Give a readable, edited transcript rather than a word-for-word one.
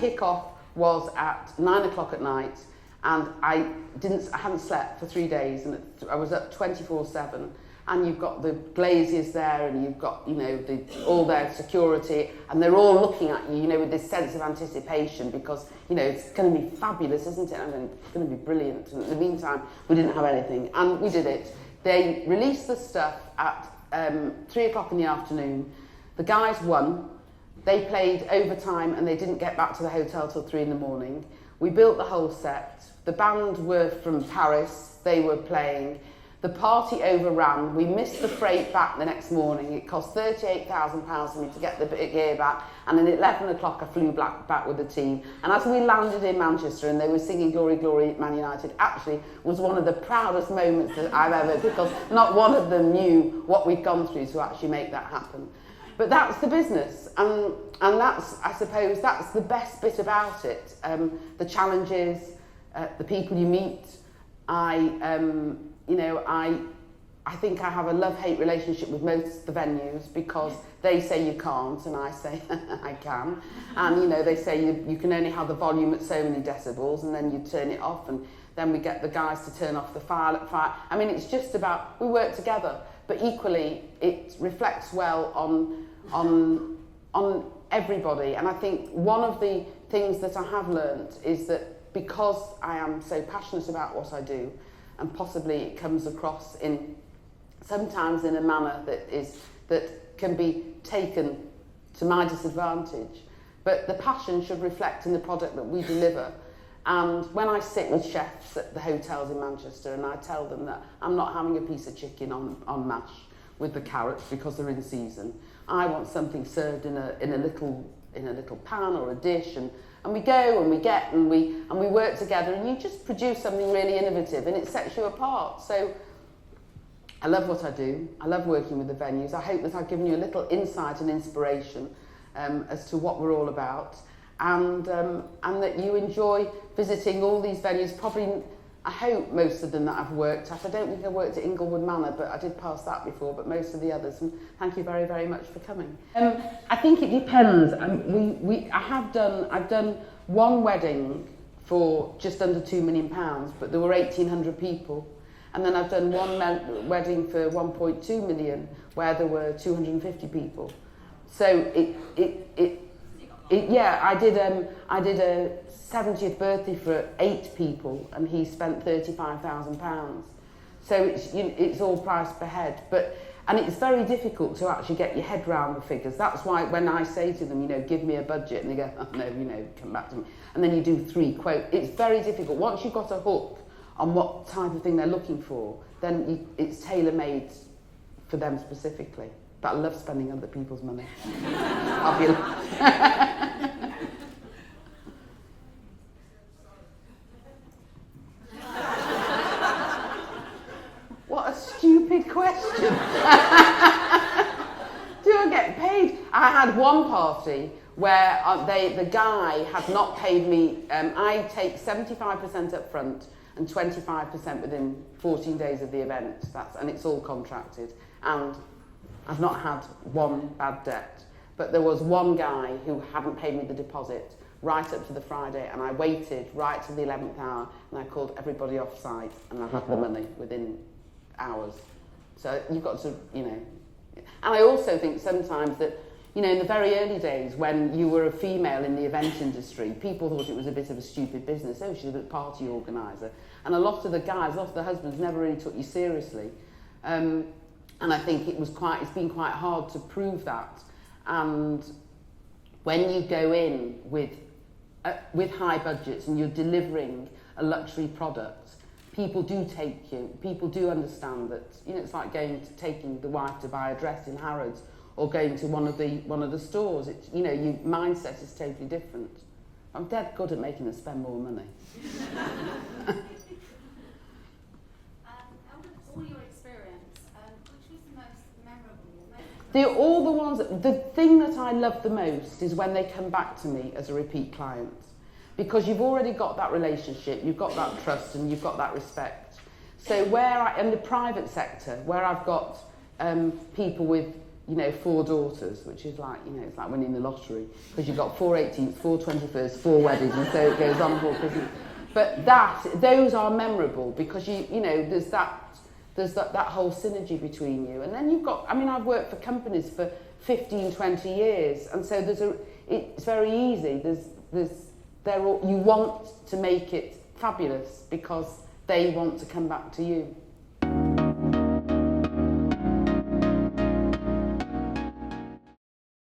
kick-off was at 9 o'clock at night, and I hadn't slept for 3 days, and I was up 24/7. And you've got the glaziers there, and you've got, you know, all their security, and they're all looking at you, you know, with this sense of anticipation, because, you know, it's going to be fabulous, isn't it? I mean, it's going to be brilliant. And in the meantime, we didn't have anything, and we did it. They released the stuff at 3 o'clock in the afternoon. The guys won. They played overtime, and they didn't get back to the hotel till 3 in the morning. We built the whole set. The band were from Paris. They were playing. The party overran. We missed the freight back the next morning. It cost £38,000 for me to get the gear back. And then at 11 o'clock, I flew back with the team. And as we landed in Manchester and they were singing Glory, Glory, Man United, actually was one of the proudest moments that I've ever, because not one of them knew what we'd gone through to actually make that happen. But that's the business. And that's, I suppose, that's the best bit about it. The challenges, the people you meet. You know, I think I have a love-hate relationship with most of the venues, because they say you can't and I say I can. And, you know, they say you can only have the volume at so many decibels, and then you turn it off, and then we get the guys to turn off the fire. I mean, it's just about, we work together, but equally it reflects well on everybody. And I think one of the things that I have learnt is that because I am so passionate about what I do, and possibly it comes across sometimes in a manner that can be taken to my disadvantage. But the passion should reflect in the product that we deliver. And when I sit with chefs at the hotels in Manchester and I tell them that I'm not having a piece of chicken on mash with the carrots because they're in season, I want something served in a little pan or a dish, and we go and we work together, and you just produce something really innovative, and it sets you apart. So I love what I do. I love working with the venues. I hope that I've given you a little insight and inspiration as to what we're all about, and that you enjoy visiting all these venues. Probably, I hope most of them that I've worked at. I don't think I worked at Inglewood Manor, but I did pass that before, but most of the others. And thank you very, very much for coming. I think it depends. I've done one wedding for just under £2 million, but there were 1,800 people. And then I've done one wedding for 1.2 million, where there were 250 people. So I did a 70th birthday for 8 people, and he spent £35,000. So it's all priced per head, and it's very difficult to actually get your head around the figures. That's why when I say to them, you know, give me a budget, and they go, oh, no, you know, come back to me, and then you do 3 quotes. It's very difficult. Once you've got a hook on what type of thing they're looking for, then it's tailor-made for them specifically. But I love spending other people's money. I'll be What a stupid question. Do I get paid? I had one party where the guy had not paid me. I take 75% up front and 25% within 14 days of the event. And it's all contracted. And I've not had one bad debt. But there was one guy who hadn't paid me the deposit right up to the Friday, and I waited right to the 11th hour, and I called everybody off site, and I had the money within hours. So you've got to, you know. And I also think sometimes that, you know, in the very early days when you were a female in the event industry, people thought it was a bit of a stupid business. Oh, she's a party organiser. And a lot of the guys, a lot of the husbands never really took you seriously. And I think it's been quite hard to prove that. And when you go in with high budgets and you're delivering a luxury product, people do take you. People do understand that. You know, it's like taking the wife to buy a dress in Harrods, or going to one of the stores. It's, you know, your mindset is totally different. I'm dead good at making them spend more money. Out of all your experience, which was the most memorable? They're all the ones. The thing that I love the most is when they come back to me as a repeat client, because you've already got that relationship, you've got that trust, and you've got that respect. So in the private sector, where I've got people with you know, 4 daughters, which is like, you know, it's like winning the lottery, because you've got 4 18ths, 4 21st, 4 weddings, and so it goes on for Christmas. But those are memorable because you know, there's that whole synergy between you. And then you've got, I mean, I've worked for companies for 15, 20 years, and so it's very easy. You want to make it fabulous because they want to come back to you.